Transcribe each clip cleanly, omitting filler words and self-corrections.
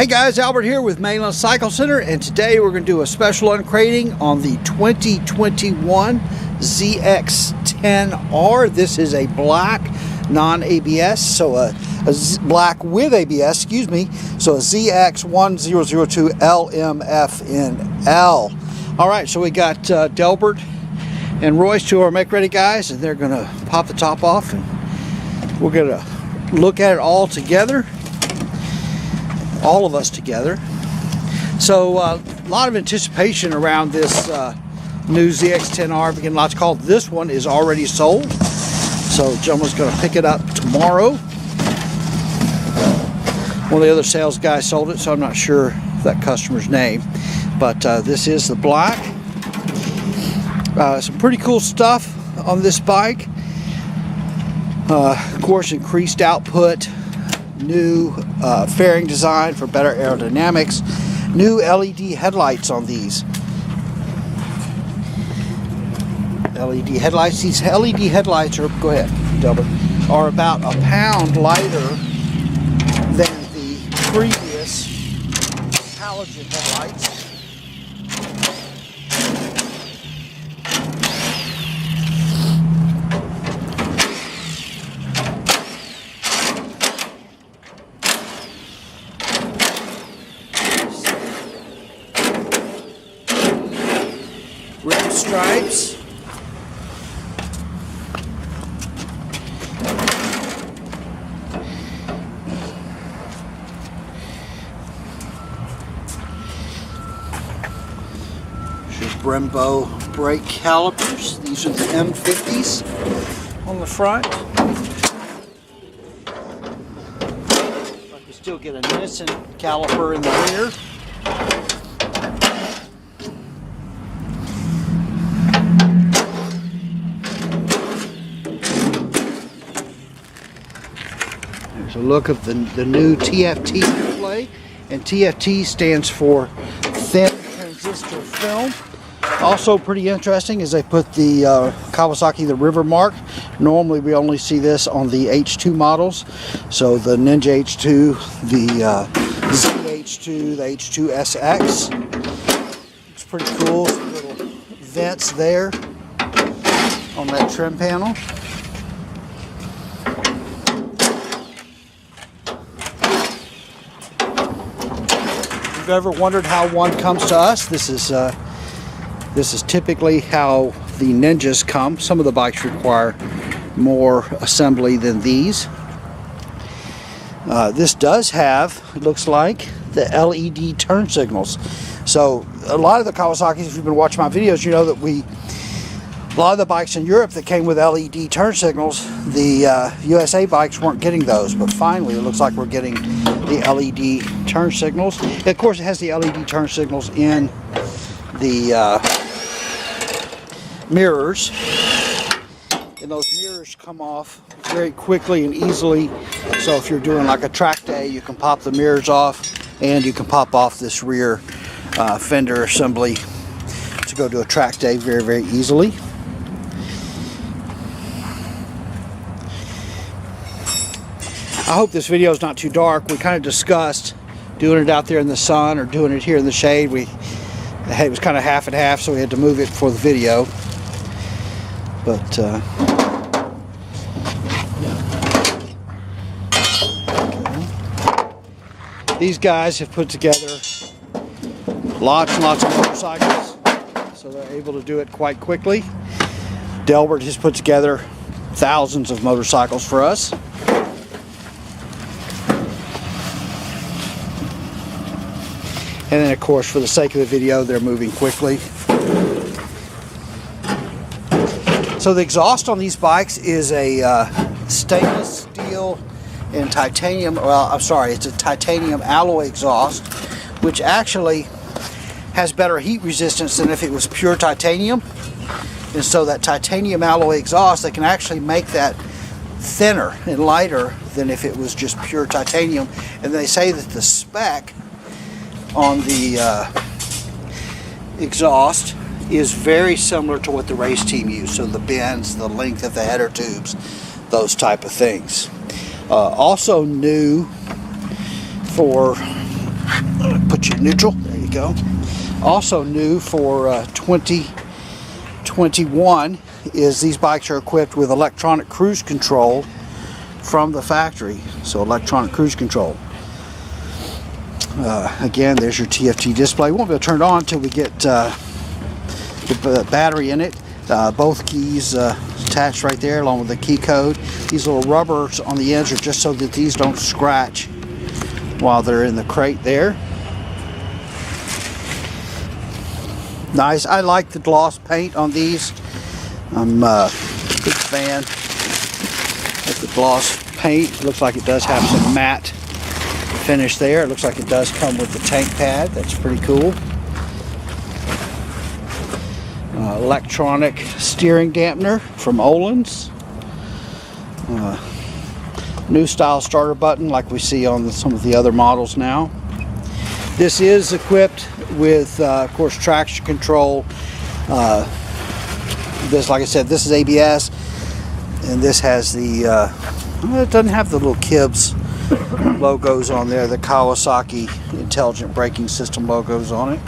Hey guys, Albert here with Mainland Cycle Center, and today we're going to do a special uncrating on the 2021 Zx10R. This is a black non-ABS, so a black with ABS, excuse me, so a Zx1002 LMFNL. Alright, so we got Delbert and Royce, two of our make ready guys, and they're going to pop the top off and we're going to look at it all together. All of us together. So a lot of anticipation around this new Zx10R. Begin lots called. This one is already sold, so gentleman's going to pick it up tomorrow. One of the other sales guys sold it, so I'm not sure that customer's name, but this is the black. Some pretty cool stuff on this bike. Of course, increased output, new fairing design for better aerodynamics, new LED headlights on these. LED headlights. These LED headlights are, go ahead, Delbert, are about a pound lighter than the previous halogen headlights. Red stripes. Here's Brembo brake calipers. These are the M50s on the front. I can still get a Nissan caliper in the rear. There's a look of the new TFT display, and TFT stands for thin transistor film. Also pretty interesting is they put the Kawasaki, the River Mark. Normally we only see this on the H2 models, so the Ninja H2, the ZH2, the H2 SX. It's pretty cool. Some little vents there on that trim panel. If you've ever wondered how one comes to us, this is typically how the Ninjas come. Some of the bikes require more assembly than these. This does have, it looks like, the LED turn signals. So a lot of the Kawasaki's, if you've been watching my videos, you know that a lot of the bikes in Europe that came with LED turn signals, the USA bikes weren't getting those, but finally it looks like we're getting the LED turn signals. And of course, it has the LED turn signals in the mirrors, and those mirrors come off very quickly and easily. So if you're doing like a track day, you can pop the mirrors off, and you can pop off this rear fender assembly to go to a track day very, very easily. I hope this video is not too dark. We kind of discussed doing it out there in the sun or doing it here in the shade. It was kind of half and half, so we had to move it for the video. But these guys have put together lots and lots of motorcycles, so they're able to do it quite quickly. Delbert has put together thousands of motorcycles for us. And then, of course, for the sake of the video, they're moving quickly. So the exhaust on these bikes is a stainless steel and titanium, well, I'm sorry, it's a titanium alloy exhaust, which actually has better heat resistance than if it was pure titanium. And so that titanium alloy exhaust, they can actually make that thinner and lighter than if it was just pure titanium. And they say that the spec on the exhaust is very similar to what the race team used. So the bends, the length of the header tubes, those type of things. Also new for put you in neutral. There you go. Also new for 2021 is these bikes are equipped with electronic cruise control from the factory. So electronic cruise control. Again, there's your TFT display. We won't be able to turn it on until we get the battery in it. Both keys attached right there along with the key code. These little rubbers on the ends are just so that these don't scratch while they're in the crate there. Nice. I like the gloss paint on these. I'm a big fan of the gloss paint. It looks like it does have some matte finish there. It looks like it does come with the tank pad. That's pretty cool. Electronic steering dampener from Öhlins. New style starter button like we see on some of the other models now. This is equipped with, of course, traction control. This, like I said, this is ABS, and this has the, it doesn't have the little Kibs logos on there, the Kawasaki Intelligent Braking System logos on it.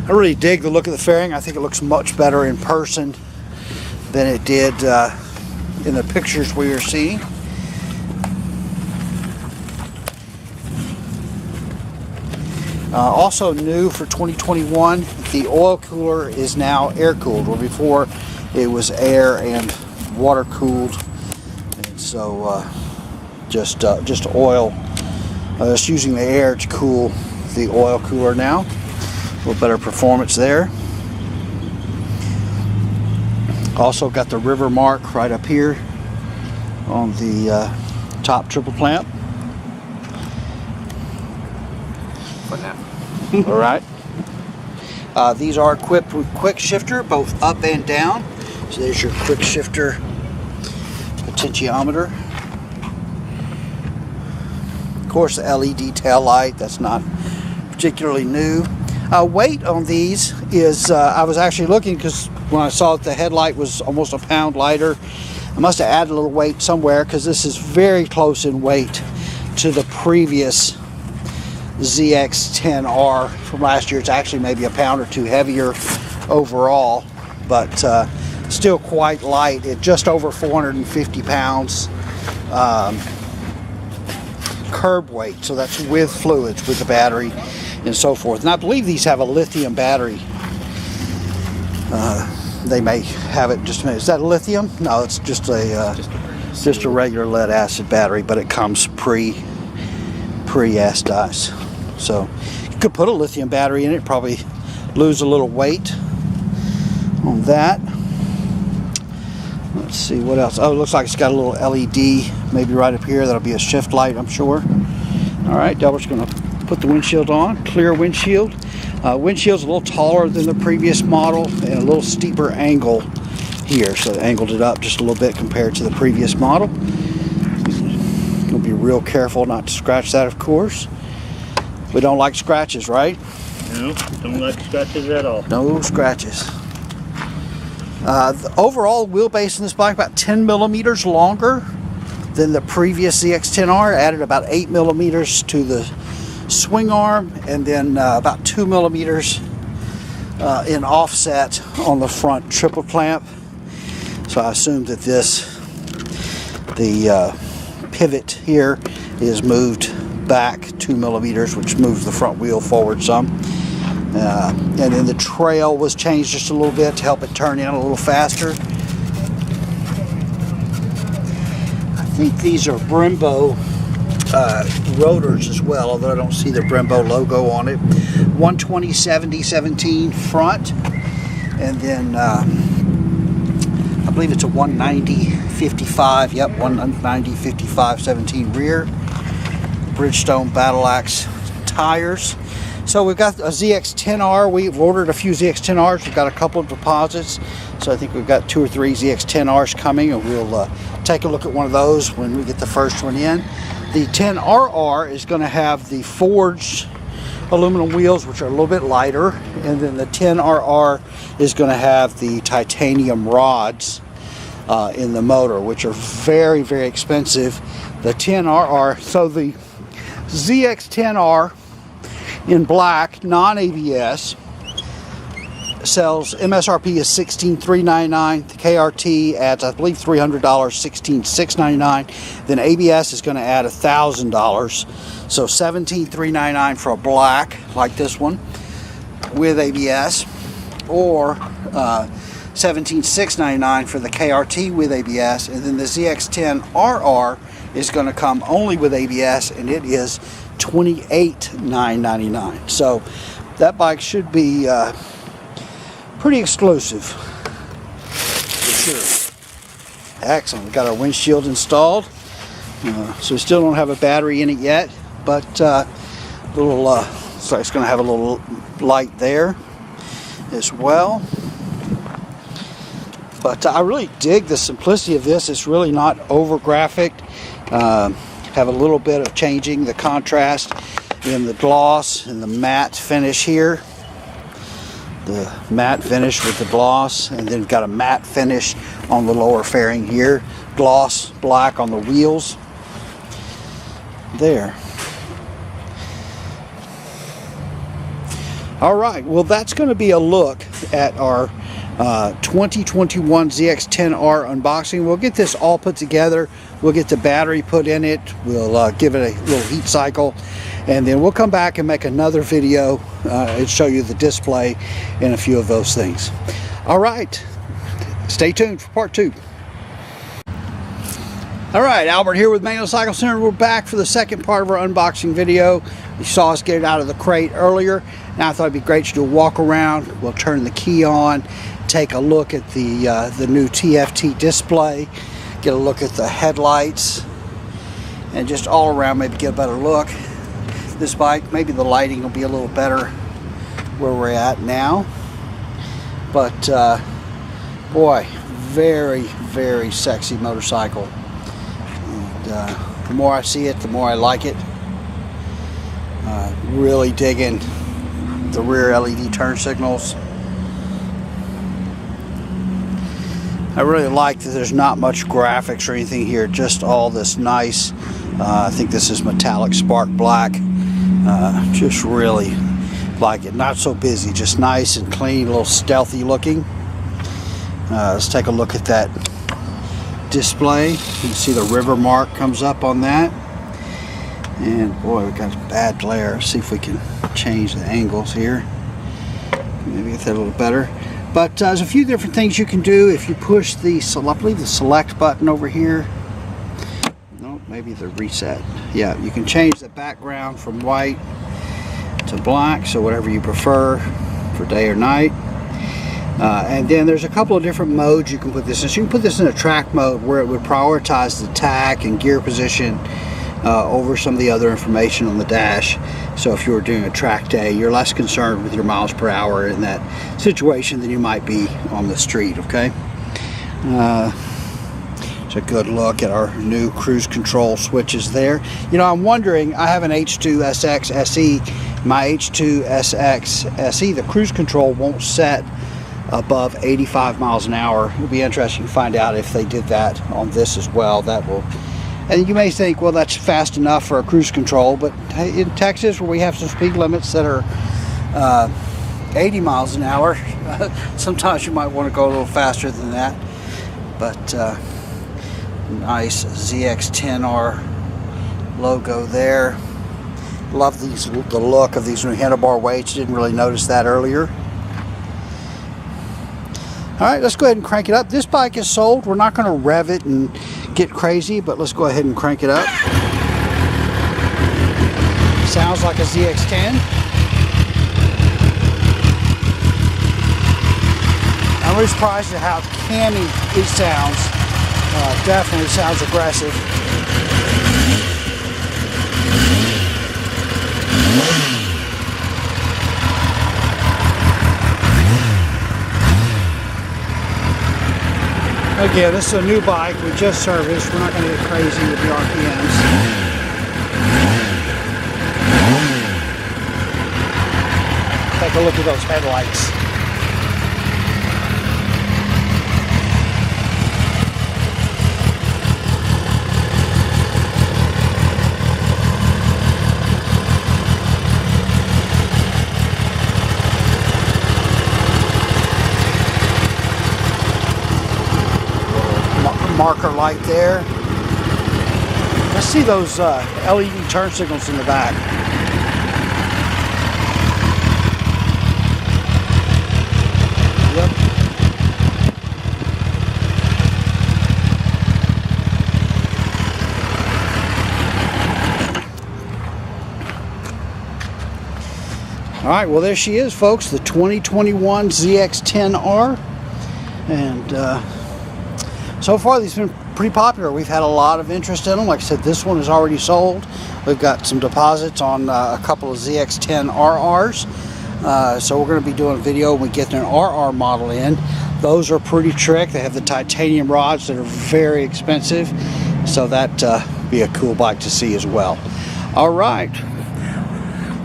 I really dig the look of the fairing. I think it looks much better in person than it did in the pictures we were seeing. Also new for 2021, the oil cooler is now air cooled, where before it was air and water cooled, and so just oil, just using the air to cool the oil cooler now. A little better performance there. Also got the river mark right up here on the top triple clamp. All right. These are equipped with quick shifter, both up and down. So there's your quick shifter potentiometer. Of course, the LED tail light. That's not particularly new. Weight on these is, I was actually looking because when I saw that the headlight was almost a pound lighter, I must have added a little weight somewhere because this is very close in weight to the previous Zx10R from last year. It's actually maybe a pound or two heavier overall, but still quite light at just over 450 pounds curb weight. So that's with fluids, with the battery and so forth. And I believe these have a lithium battery. They may have it just a minute. Is that lithium? No, it's just a regular lead acid battery, but it comes pre-acidize. So you could put a lithium battery in it, probably lose a little weight on that. Let's see what else. Oh, it looks like it's got a little LED maybe right up here. That'll be a shift light, I'm sure. All right, Delbert's going to put the windshield on. Clear windshield. Windshield's a little taller than the previous model and a little steeper angle here. So they angled it up just a little bit compared to the previous model. Gonna be real careful not to scratch that, of course. We don't like scratches, right? No, don't like scratches at all. No scratches. The overall wheelbase in this bike about 10 millimeters longer than the previous Zx10R. Added about 8 millimeters to the swing arm, and then about 2 millimeters in offset on the front triple clamp. So I assume that the pivot here is moved back 2 millimeters, which moves the front wheel forward some. And then the trail was changed just a little bit to help it turn in a little faster. I think these are Brembo rotors as well, although I don't see the Brembo logo on it. 120/70/17 front, and then I believe it's a 190/55. Yep, 190/55/17 rear. Bridgestone Battle Axe tires. So we've got a Zx10R. We've ordered a few Zx10Rs. We've got a couple of deposits. So I think we've got 2 or 3 Zx10Rs coming, and we'll take a look at one of those when we get the first one in. The 10RR is going to have the forged aluminum wheels, which are a little bit lighter, and then the 10RR is going to have the titanium rods in the motor, which are very, very expensive. The 10RR, so the Zx10R in black, non-ABS. Sells MSRP is $16,399. The KRT adds, I believe, $300, $16,699. Then ABS is going to add $1,000, so $17,399 for a black like this one with ABS, or $17,699 for the KRT with ABS. And then the ZX10RR is going to come only with ABS, and it is $28,999. So that bike should be pretty exclusive for sure. Excellent. We've got our windshield installed, so we still don't have a battery in it yet, but so it's going to have a little light there as well. But I really dig the simplicity of this. It's really not over graphic. Have a little bit of changing the contrast in the gloss and the matte finish here. The matte finish with the gloss, and then got a matte finish on the lower fairing here. Gloss black on the wheels. There. Alright, well that's going to be a look at our 2021 ZX10R unboxing. We'll get this all put together. We'll get the battery put in it. We'll give it a little heat cycle, and then we'll come back and make another video and show you the display and a few of those things. All right, stay tuned for part 2. All right, Albert here with Manual Cycle Center. We're back for the second part of our unboxing video. You saw us get it out of the crate earlier. Now I thought it'd be great to do a walk around. We'll turn the key on, take a look at the new TFT display, get a look at the headlights, and just all around maybe get a better look. This bike, maybe the lighting will be a little better where we're at now. But boy, very, very sexy motorcycle. And the more I see it, the more I like it. Really digging the rear LED turn signals. I really like that there's not much graphics or anything here, just all this nice, I think this is metallic spark black. Just really like it. Not so busy, just nice and clean, a little stealthy looking. Let's take a look at that display. You can see the river mark comes up on that. And boy, we got bad glare. Let's see if we can change the angles here. Maybe get that a little better. But there's a few different things you can do if you push the, I believe the select button over here. No, maybe the reset. Yeah, you can change the background from white to black, so whatever you prefer for day or night. And then there's a couple of different modes you can put this in. So you can put this in a track mode where it would prioritize the tack and gear position over some of the other information on the dash. So if you were doing a track day, you're less concerned with your miles per hour in that situation than you might be on the street, okay? It's a good look at our new cruise control switches there. You know, I'm wondering, I have an H2 SX SE. My H2 SX SE, the cruise control won't set above 85 miles an hour. It'll be interesting to find out if they did that on this as well. That will. And you may think, well, that's fast enough for a cruise control, but in Texas, where we have some speed limits that are 80 miles an hour, sometimes you might want to go a little faster than that. But nice ZX10R logo there. Love the look of these new handlebar weights. Didn't really notice that earlier. All right, let's go ahead and crank it up. This bike is sold. We're not going to rev it and get crazy, but let's go ahead and crank it up. Sounds like a ZX10. I'm really surprised at how canny it sounds. Definitely sounds aggressive. Again, this is a new bike we just serviced. We're not going to get crazy with the RPMs. Take a look at those headlights. marker light there. Let's see those LED turn signals in the back. Yep. All right, well there she is, folks, the 2021 Zx10R, and so far these have been pretty popular. We've had a lot of interest in them. Like I said, this one is already sold. We've got some deposits on a couple of Zx10RRs, so we're going to be doing a video when we get an RR model in. Those are pretty trick. They have the titanium rods that are very expensive, so that be a cool bike to see as well. All right.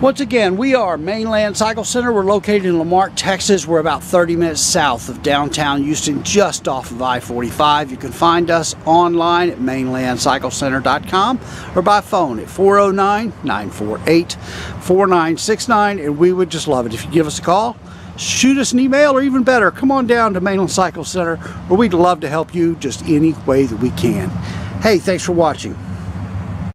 Once again, we are Mainland Cycle Center. We're located in Lamarck, Texas. We're about 30 minutes south of downtown Houston, just off of I-45. You can find us online at mainlandcyclecenter.com or by phone at 409-948-4969. And we would just love it if you give us a call, shoot us an email, or even better, come on down to Mainland Cycle Center, where we'd love to help you just any way that we can. Hey, thanks for watching.